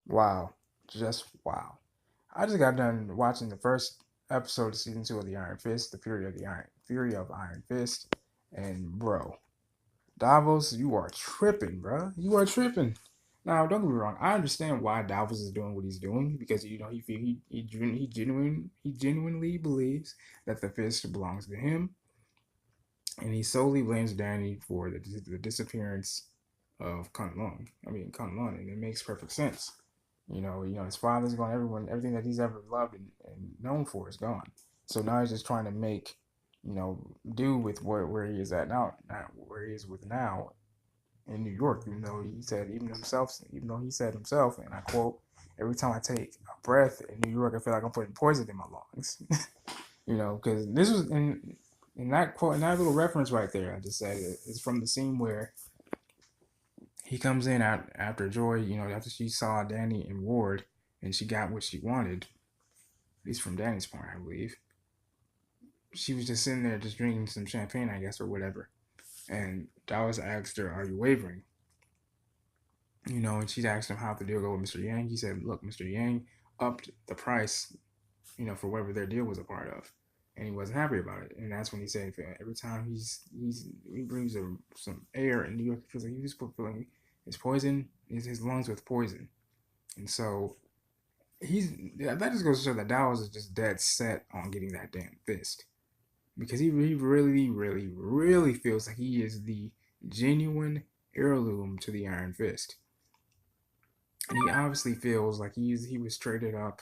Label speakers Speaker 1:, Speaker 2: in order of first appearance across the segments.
Speaker 1: Wow. Just wow. I just got done watching the first episode of season 2 of the Iron Fist, the Fury of Iron Fist, and bro, Davos, you are tripping, bro. You are tripping. Now, don't get me wrong. I understand why Davos is doing what he's doing because he genuinely believes that the fist belongs to him, and he solely blames Danny for the disappearance of Kunlun. Kunlun, and it makes perfect sense. His father's gone. Everything that he's ever loved and known for is gone. So now he's just trying to make, do with where he is at now, not where he is with now in New York. Even though he said himself, and I quote, "Every time I take a breath in New York, I feel like I'm putting poison in my lungs." Because this was in that quote, in that little reference right there, I just said it's from the scene where he comes in after Joy, after she saw Danny and Ward, and she got what she wanted, at least from Danny's point, I believe. She was just sitting there, just drinking some champagne, I guess, or whatever. And Dallas asked her, "Are you wavering?" And she asked him how the deal go with Mr. Yang. He said, "Look, Mr. Yang upped the price, for whatever their deal was a part of." And he wasn't happy about it. And that's when he said, every time he brings some air in New York, he feels like he's filling his poison, his lungs with poison. And so that just goes to show that Dallas is just dead set on getting that damn fist. Because he really, really, really feels like he is the genuine heirloom to the Iron Fist. And he obviously feels like he was traded up,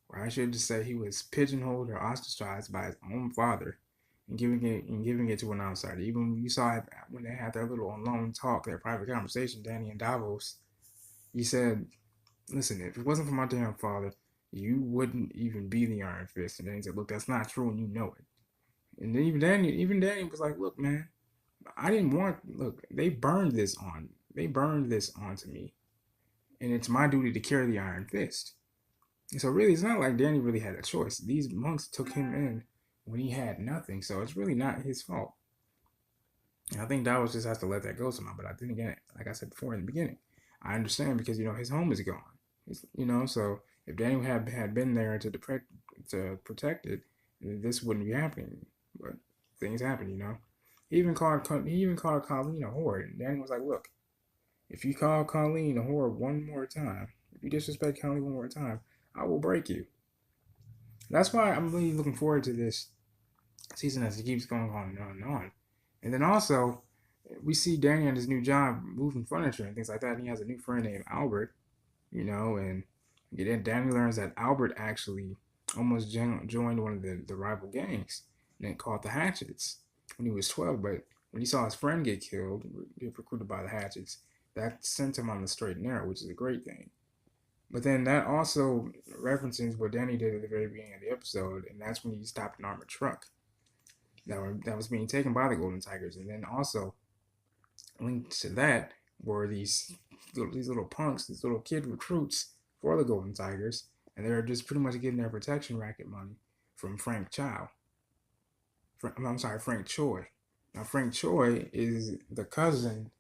Speaker 1: or I should just say he was pigeonholed or ostracized by his own father and giving it to an outsider. Even when you saw it when they had their little alone talk, their private conversation, Danny and Davos, he said, "Listen, if it wasn't for my damn father, you wouldn't even be the Iron Fist." And then he said, "Look, that's not true, and you know it." And then even Danny was like, "Look, man, I didn't want. Look, They burned this onto me, and it's my duty to carry the Iron Fist." And so really, it's not like Danny really had a choice. These monks took him in when he had nothing, so it's really not his fault. And I think Davos just has to let that go somehow. But I think again, like I said before in the beginning, I understand because his home is gone. So if Danny had been there to protect it, this wouldn't be happening. But things happen. He even called Colleen a whore, and Danny was like, "Look, if you call Colleen a whore one more time, if you disrespect Colleen one more time, I will break you." That's why I'm really looking forward to this season as it keeps going on and on and on. And then also, we see Danny on his new job moving furniture and things like that. And he has a new friend named Albert, and then Danny learns that Albert actually almost joined one of the rival gangs and called the Hatchets when he was 12. But when he saw his friend get killed, get recruited by the Hatchets, that sent him on the straight and narrow, which is a great thing. But then that also references what Danny did at the very beginning of the episode, and that's when he stopped an armored truck that was being taken by the Golden Tigers. And then also linked to that were these little punks, these little kid recruits for the Golden Tigers, and they're just pretty much getting their protection racket money from Frank Chow. I'm sorry, Frank Choi. Now Frank Choi is the cousin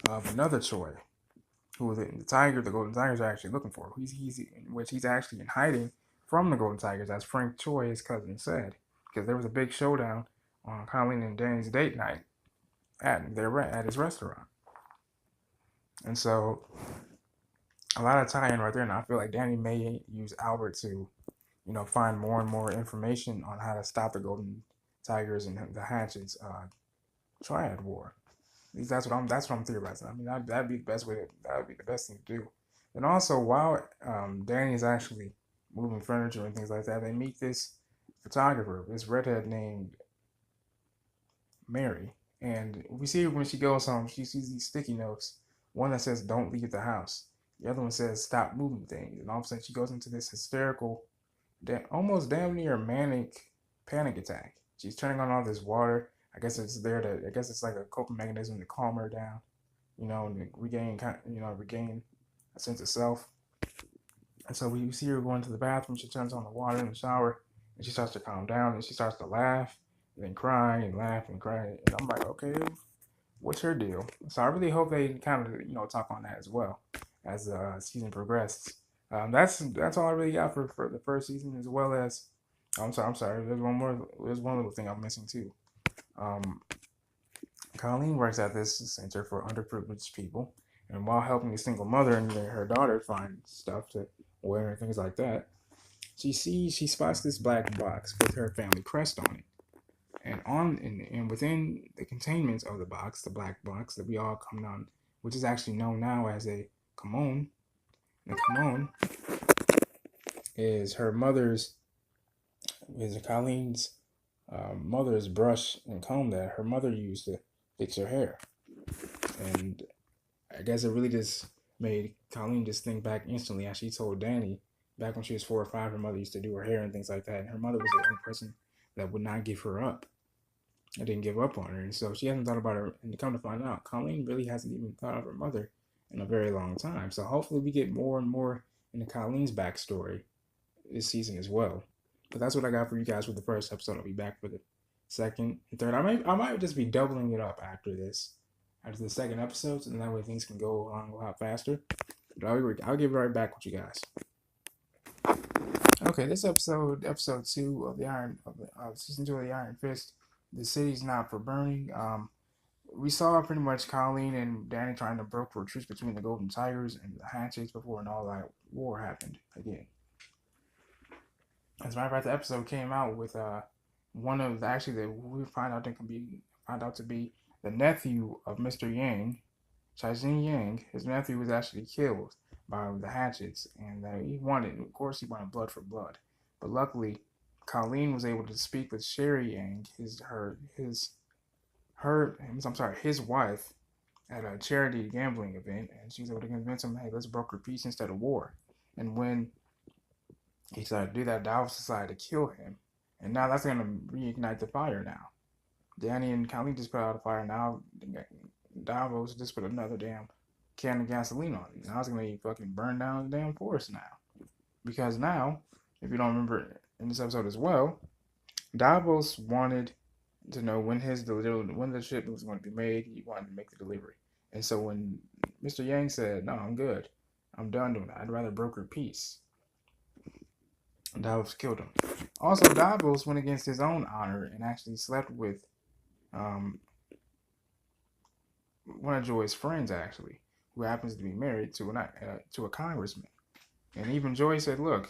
Speaker 1: of another Choi, who the Golden Tigers are actually looking for. He's actually in hiding from the Golden Tigers, as Frank Choi, his cousin, said, because there was a big showdown on Colleen and Danny's date night at his restaurant, and so a lot of tie-in right there. And I feel like Danny may use Albert to, find more and more information on how to stop the Golden Tigers and the Hatchets triad war. At least that's what I'm theorizing. I mean, that'd be the best way. That would be the best thing to do. And also, while Danny is actually moving furniture and things like that, they meet this photographer, this redhead named Mary, and we see her when she goes home. She sees these sticky notes. One that says "Don't leave the house." The other one says "Stop moving things." And all of a sudden, she goes into this hysterical, almost damn near manic panic attack. She's turning on all this water. I guess it's there to. I guess it's like a coping mechanism to calm her down, and regain a sense of self. And so we see her going to the bathroom. She turns on the water in the shower, and she starts to calm down, and she starts to laugh, and then cry and laugh and cry. And I'm like, okay, what's her deal? So I really hope they kind of talk on that as well. as the season progressed. That's all I really got for the first season, as well as I'm sorry. There's one more. There's one little thing I'm missing too. Um, Colleen works at this center for underprivileged people, and while helping a single mother and her daughter find stuff to wear and things like that, she spots this black box with her family crest on it. And within the containments of the box, the black box that we all come on, which is actually known now as a kimono. The kimono is her mother's, is Colleen's mother's brush and comb that her mother used to fix her hair. And I guess it really just made Colleen just think back instantly as she told Danny back when she was 4 or 5, her mother used to do her hair and things like that. And her mother was the only person that would not give her up. I didn't give up on her. And so she hasn't thought about her. And to come to find out, Colleen really hasn't even thought of her mother in a very long time. So hopefully we get more and more into Colleen's backstory this season as well. But that's what I got for you guys for the first episode. I'll be back for the second and third. I might just be doubling it up after the second episode, and that way things can go along a lot faster. But I'll give it right back with you guys. Okay, this episode 2 of season 2 of the Iron Fist. The city's not for burning. We saw pretty much Colleen and Danny trying to broker a truce between the Golden Tigers and the Handshakes before an all-out war happened again. As a matter of fact, the episode came out with one of we find out to be the nephew of Mr. Yang, Chai-Jin Yang. His nephew was actually killed by the hatchets, and he wanted blood for blood. But luckily, Colleen was able to speak with Sherry Yang, his wife, at a charity gambling event, and she was able to convince him, hey, let's broker peace instead of war. And when he decided to do that, Davos decided to kill him, and now that's going to reignite the fire now. Danny and Colleen just put out a fire, now Davos just put another damn can of gasoline on it. Now it's going to fucking burn down the damn forest now. Because now, if you don't remember in this episode as well, Davos wanted to know when the shipment was going to be made. He wanted to make the delivery. And so when Mr. Yang said, no, I'm good, I'm done doing that, I'd rather broker peace, Davos killed him. Also, Davos went against his own honor and actually slept with one of Joy's friends, actually, who happens to be married to a congressman. And even Joy said, look,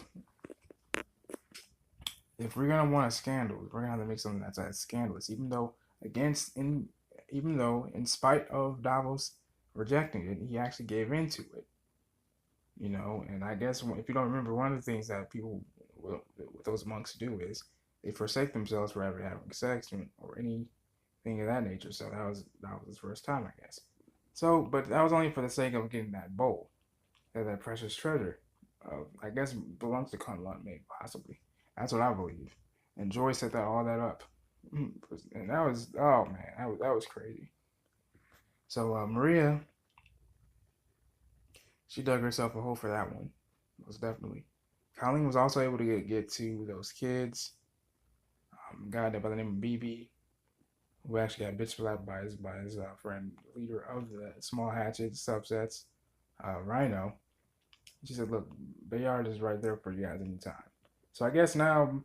Speaker 1: if we're going to want a scandal, we're going to have to make something that's scandalous, even though in spite of Davos rejecting it, he actually gave into it. And I guess if you don't remember, one of the things that people, what those monks do is they forsake themselves for ever having sex or anything of that nature. So that was his first time, I guess. So, but that was only for the sake of getting that bowl, that precious treasure. I guess belongs to Kunlun, maybe, possibly. That's what I believe. And Joy set all that up. And that was, oh man, that was crazy. So Maria, she dug herself a hole for that one, most definitely. Colleen was also able to get to those kids. A guy by the name of BB, who actually got bitch slapped by his friend, leader of the small hatchet subsets, Rhino. She said, look, Bayard is right there for you guys anytime. So I guess now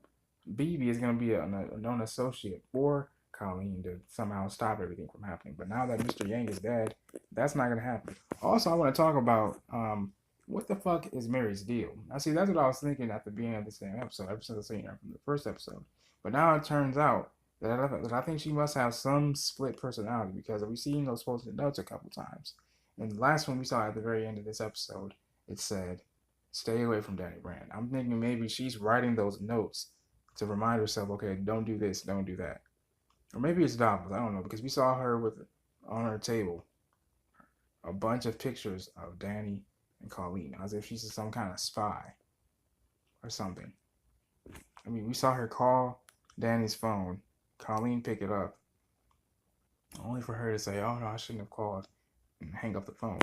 Speaker 1: BB is going to be a known associate for Colleen to somehow stop everything from happening. But now that Mr. Yang is dead, that's not going to happen. Also, I want to talk about what the fuck is Mary's deal? Now, see, that's what I was thinking at the beginning of the same episode, ever since I seen her from the first episode. But now it turns out that I think she must have some split personality, because we've seen those posted notes a couple times. And the last one we saw at the very end of this episode, it said, stay away from Danny Brand. I'm thinking maybe she's writing those notes to remind herself, okay, don't do this, don't do that. Or maybe it's Davos, I don't know, because we saw her on her table a bunch of pictures of Danny and Colleen, as if she's some kind of spy or something. I mean, we saw her call Danny's phone, Colleen pick it up, only for her to say, oh no, I shouldn't have called, and hang up the phone.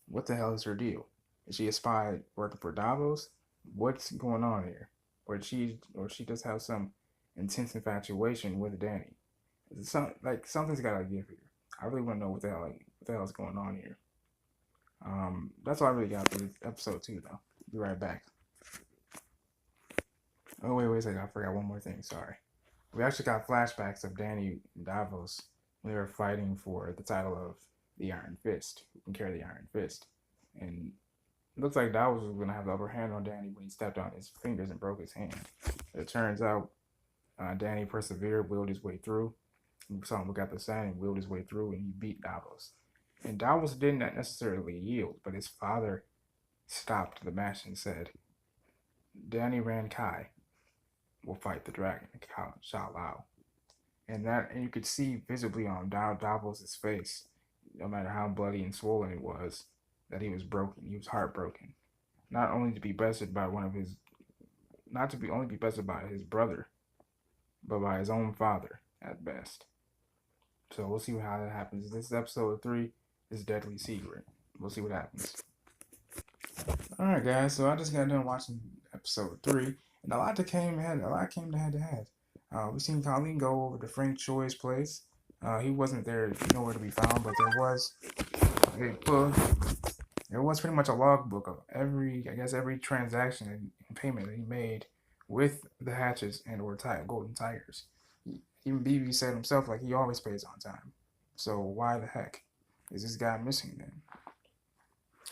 Speaker 1: What the hell is her deal? Is she a spy working for Davos? What's going on here? Or she just have some intense infatuation with Danny? Something's gotta give here. I really want to know what the hell is going on here. That's all I really got for episode 2, though. Be right back. Oh, wait a second. I forgot one more thing. Sorry. We actually got flashbacks of Danny and Davos when they were fighting for the title of the Iron Fist, who can carry the Iron Fist. And it looks like Davos was going to have the upper hand on Danny when he stepped on his fingers and broke his hand. But it turns out Danny persevered, willed his way through. We saw him look at the sand and willed his way through, and he beat Davos. And Davos didn't necessarily yield, but his father stopped the match and said, Danny Rand Kai will fight the dragon, Shao Lao. And you could see visibly on Davos's face, no matter how bloody and swollen it was, that he was broken. He was heartbroken. Not only to be bested by one of his, not to be only be bested by his brother, but by his own father at best. So we'll see how that happens. This is episode 3. Is Deadly Secret. We'll see what happens. All right, guys. So I just got done watching episode 3, and a lot came to head to head. We seen Colleen go over to Frank Choi's place. He wasn't there, nowhere to be found, but a book. There was pretty much a logbook of every transaction and payment that he made with the Hatches and or Golden Tigers. Even BB said himself, like, he always pays on time. So why the heck is this guy missing then?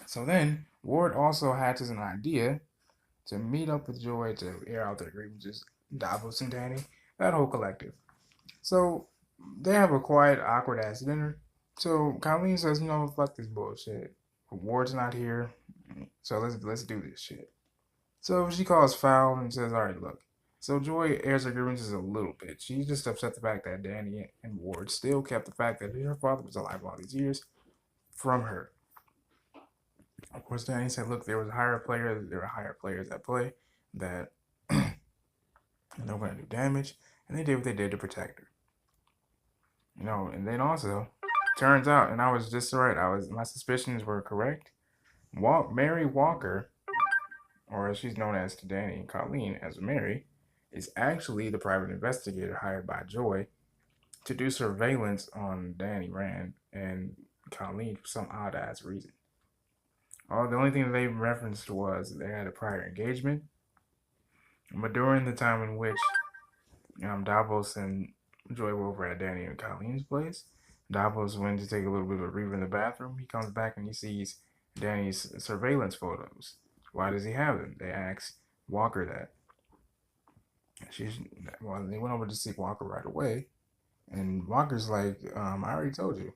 Speaker 1: So then Ward also hatches an idea to meet up with Joy to air out their grievances. Davos and Danny, that whole collective. So they have a quiet, awkward ass dinner. So Colleen says, fuck this bullshit. Ward's not here, so let's do this shit. So she calls foul and says, all right, look. So Joy airs her grievances a little bit. She's just upset the fact that Danny and Ward still kept the fact that her father was alive all these years from her. Of course, Danny said, look, there were higher players at play that they were going to do damage, and they did what they did to protect her. And then also, turns out, and I was just right, my suspicions were correct. Mary Walker, or as she's known as to Danny and Colleen as Mary, is actually the private investigator hired by Joy to do surveillance on Danny Rand and Colleen for some odd ass reason. The only thing that they referenced was they had a prior engagement, but during the time in which Davos and Joy were over at Danny and Colleen's place, Davos went to take a little bit of a reaver in the bathroom. He comes back and he sees Danny's surveillance photos. Why does he have them? They ask Walker that. They went over to see Walker right away, and Walker's like, I already told you.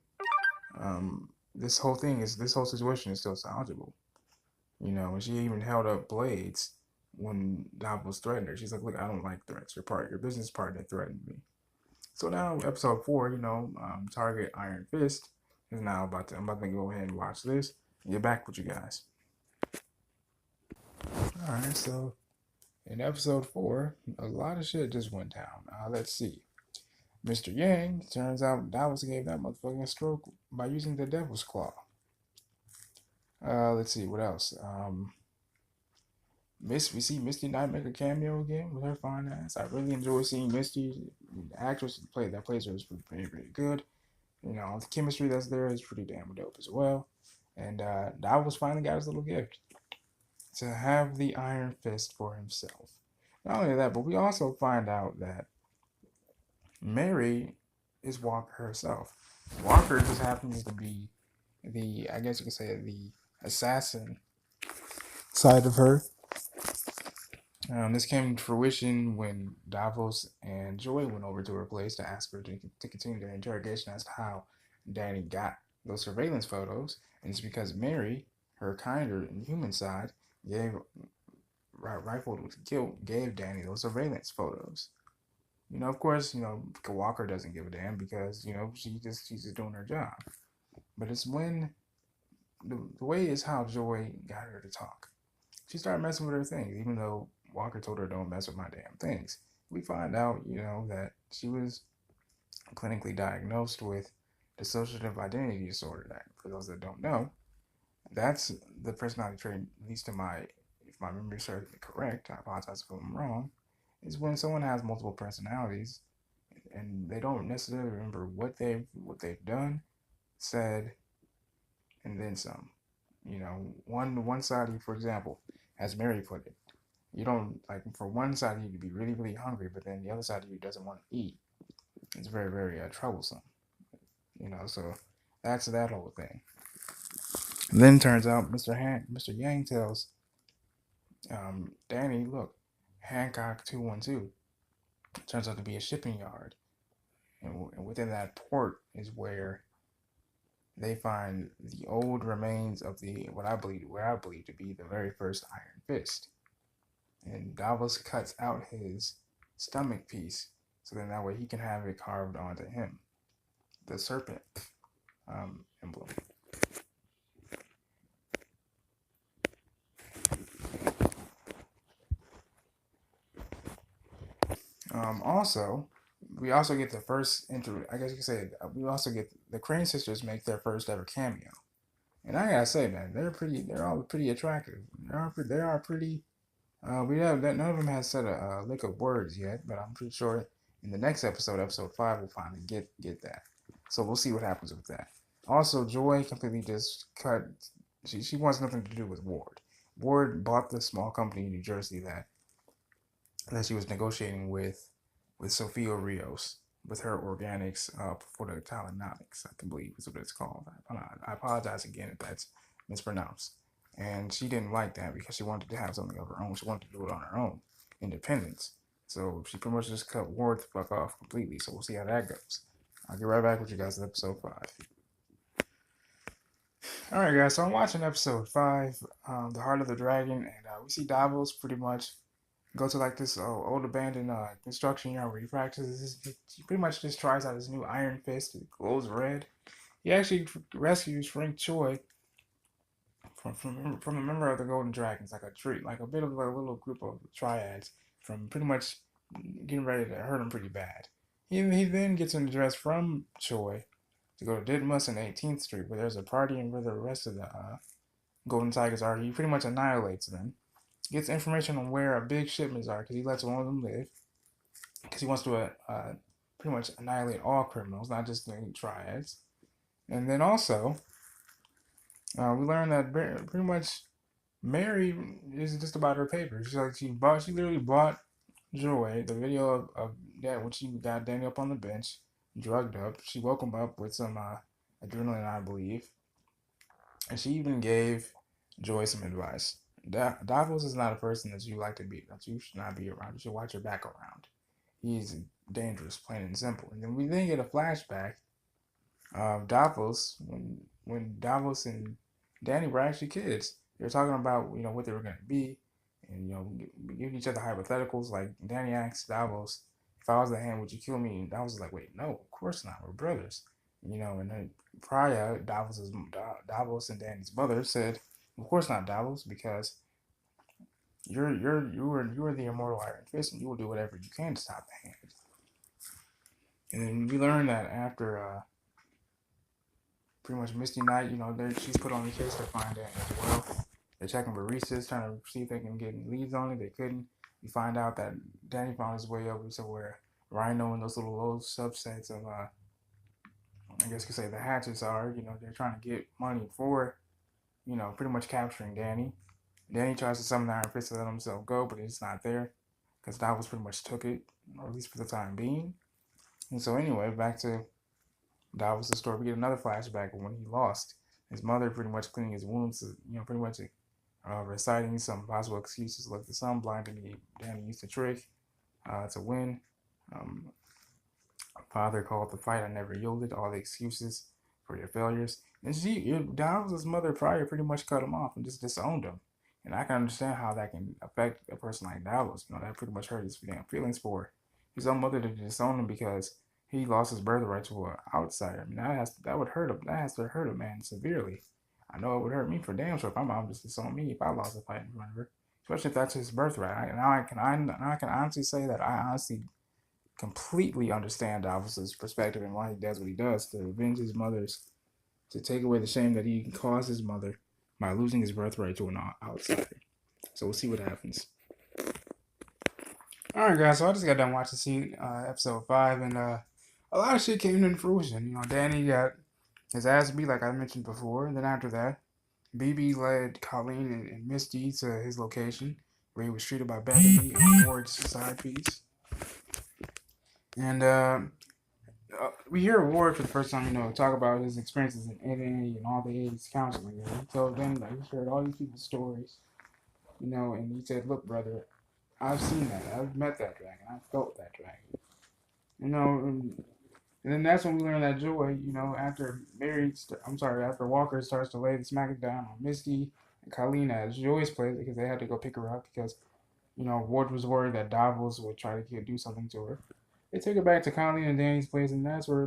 Speaker 1: This whole situation is still salvageable. And she even held up blades when Davos threatened her. She's like, look, I don't like threats. Your business partner threatened me. So now episode 4, Target Iron Fist is now I'm about to go ahead and watch this and get back with you guys. Alright, so in episode 4, a lot of shit just went down. Let's see. Mr. Yang, turns out Davos gave that motherfucking a stroke by using the Devil's Claw. Let's see, what else? We see Misty Knight make a cameo again with her fine ass. I really enjoy seeing Misty. The actress that plays her is pretty, pretty good. The chemistry that's there is pretty damn dope as well. And Davos finally got his little gift to have the Iron Fist for himself. Not only that, but we also find out that Mary is Walker herself. Walker just happens to be I guess you could say, the assassin side of her. This came to fruition when Davos and Joy went over to her place to ask her to continue their interrogation as to how Danny got those surveillance photos. And it's because Mary, her kinder and human side, rifled with guilt, gave Danny those surveillance photos. Of course, Walker doesn't give a damn because, she's just doing her job. But it's when the way is how Joy got her to talk. She started messing with her things, even though Walker told her, don't mess with my damn things. We find out, that she was clinically diagnosed with dissociative identity disorder. That, for those that don't know, that's the personality trait, at least if my memory serves me correct, I apologize if I'm wrong, is when someone has multiple personalities and they don't necessarily remember what they've done, said, and then some. You know, one side of you, for example, as Mary put it, you don't like for one side of you to be really really hungry, but then the other side of you doesn't want to eat. It's very very troublesome. You know, so that's that whole thing. Then turns out Mr. Yang tells Danny, look, Hancock 212 turns out to be a shipping yard, and within that port is where they find the old remains of the what I believe to be the very first Iron Fist. And Davos cuts out his stomach piece, so then that way he can have it carved onto him, the serpent emblem. Also, we also get the first intro. I guess you could say we also get the Crane sisters make their first ever cameo, and I gotta say, man, they're pretty. They're all pretty attractive. They are pretty. We have that. None of them has said a lick of words yet, but I'm pretty sure in the next episode, episode 5, we'll finally get that. So we'll see what happens with that. Also, Joy completely just cut. She wants nothing to do with Ward. Ward bought the small company in New Jersey that she was negotiating with Sofia Rios with her organics for the Talanomics, I can believe is what it's called. I apologize again if that's mispronounced. And she didn't like that because she wanted to have something of her own. She wanted to do it on her own, independence. So she pretty much just cut Ward the fuck off completely. So we'll see how that goes. I'll get right back with you guys in episode 5. Alright, guys, so I'm watching episode 5, The Heart of the Dragon, and we see Davos pretty much go to like this old abandoned construction yard where he practices. He pretty much just tries out his new Iron Fist. It glows red. He actually rescues Frank Choi from a member of the Golden Dragons, like a treat, like a bit of a little group of triads from pretty much getting ready to hurt him pretty bad. He then gets an address from Choi to go to Didmus and 18th Street, where there's a party and where the rest of the Golden Tigers are. He pretty much annihilates them. Gets information on where big shipments are because he lets one of them live. Because he wants to pretty much annihilate all criminals, not just the triads. And then also, we learn that pretty much Mary is just about her papers. She literally bought Joy the video of that when she got Danny up on the bench, drugged up. She woke him up with some adrenaline, I believe, and she even gave Joy some advice. Davos is not a person that you like to be, that you should not be around. You should watch your back around. He's dangerous, plain and simple. And then we then get a flashback of Davos when Davos and Danny were actually kids. They were talking about what they were gonna be, and giving each other hypotheticals. Like Danny asked Davos, "If I was the hand, would you kill me?" And Davos was like, "Wait, no, of course not. We're brothers." And then prior, Davos and Danny's mother said, "Of course not, Davos, because you are the immortal Iron Fist, and you will do whatever you can to stop the hand." And then we learned that after pretty much Misty Knight, she's put on the case to find Danny as well. They're checking baristas, trying to see if they can get leads on it. They couldn't. We find out that Danny found his way over to where Rhino and those little low subsets of, I guess you could say the hatches are. They're trying to get money for, pretty much capturing Danny. Danny tries to summon the Iron Fist to let himself go, but it's not there because Davos pretty much took it, or at least for the time being. And so anyway, back to Davos' story. We get another flashback of when he lost. His mother pretty much cleaning his wounds, pretty much reciting some possible excuses like the sun blinded me. Danny used to trick to win. Father called the fight. I never yielded. All the excuses for your failures. And Davos' mother prior pretty much cut him off and just disowned him. And I can understand how that can affect a person like Davos. That pretty much hurt his feelings for his own mother to disown him because he lost his birthright to an outsider. I mean, that would hurt him. That has to hurt a man severely. I know it would hurt me for damn sure if my mom just disowned me if I lost a fight in front of her, especially if that's his birthright. Now I can honestly say that I honestly completely understand Davos's perspective and why he does what he does to avenge his mother's, to take away the shame that he caused his mother by losing his birthright to an outsider. So we'll see what happens. Alright, guys, so I just got done watching episode 5, and a lot of shit came into fruition. Danny got his ass beat, like I mentioned before, and then after that, BB led Colleen and Misty to his location, where he was treated by Bethany and Ward's side piece. And we hear Ward for the first time, talk about his experiences in NA and all the AIDS counseling. And he told them that he heard all these people's stories, and he said, "Look, brother, I've seen that. I've met that dragon. I felt that dragon. And then that's when we learn that Joy, after Walker starts to lay the smack down on Misty and Colleen at Joy's place because they had to go pick her up because, Ward was worried that Davos would try to do something to her. They take her back to Colleen and Danny's place, and that's where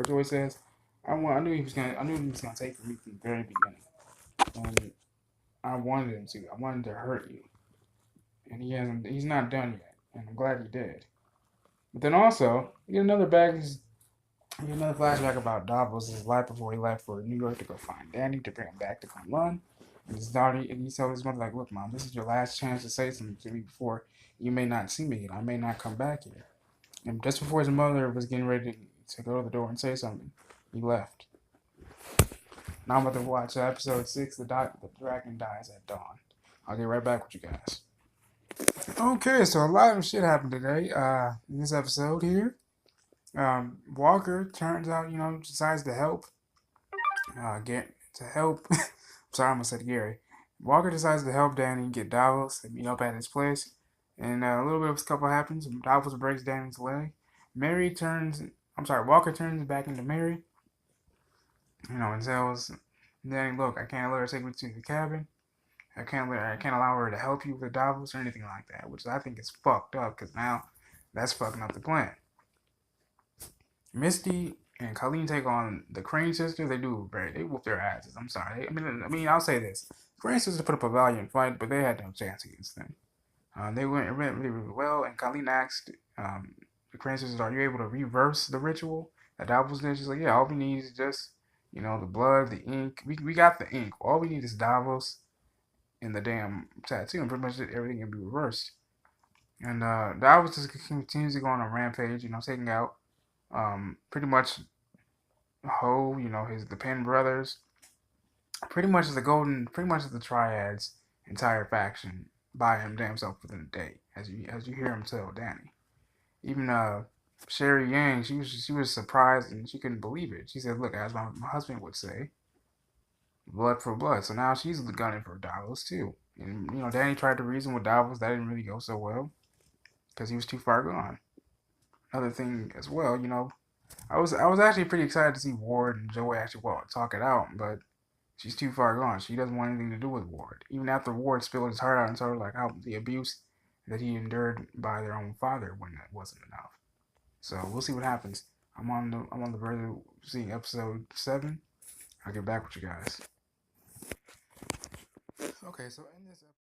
Speaker 1: Joy says, I knew he was gonna take from me from the very beginning, and I wanted him to. I wanted to hurt you, and he's not done yet, and I'm glad he did. But then also, you get another flashback about Davos' life before he left for New York to go find Danny to bring him back to Kunlun. And his daughter, and he told his mother, like, "Look, Mom, this is your last chance to say something to me before you may not see me again. I may not come back here." And just before his mother was getting ready to go to the door and say something, he left. Now I'm about to watch episode 6, The Dragon Dies at Dawn. I'll get right back with you guys. Okay, so a lot of shit happened today in this episode here. Walker turns out, decides to help. Get to help. Sorry, I almost said Gary. Walker decides to help Danny get Davos and meet up at his place. And a little bit of a scuffle happens. Davos breaks Danny's leg. Walker turns back into Mary. And tells Danny, "Look, I can't let her take me to the cabin. I can't allow her to help you with Davos or anything like that," which I think is fucked up because now that's fucking up the plan. Misty and Colleen take on the Crane sisters. They whoop their asses. I'm sorry. I'll say this: Crane sisters put up a valiant fight, but they had no chance against them. They went really, really well. And Colleen asked the Crane sisters, "Are you able to reverse the ritual that Davos did?" She's like, "Yeah. All we need is just the blood, the ink. We got the ink. All we need is Davos and the damn tattoo, and pretty much everything can be reversed." And Davos just continues to go on a rampage. Taking out pretty much Ho, the Penn brothers, pretty much the Triad's entire faction by him damn self within a day, as you hear him tell Danny. Even Sherry Yang, she was surprised and she couldn't believe it. She said, "Look, as my husband would say, blood for blood." So now she's gunning for Davos too. And Danny tried to reason with Davos, that didn't really go so well because he was too far gone. Another thing as well, I was actually pretty excited to see Ward and Joey actually talk it out, but she's too far gone. She doesn't want anything to do with Ward. Even after Ward spilled his heart out and told her like how the abuse that he endured by their own father when that wasn't enough. So we'll see what happens. I'm on the verge of seeing episode 7. I'll get back with you guys. Okay, so in this episode.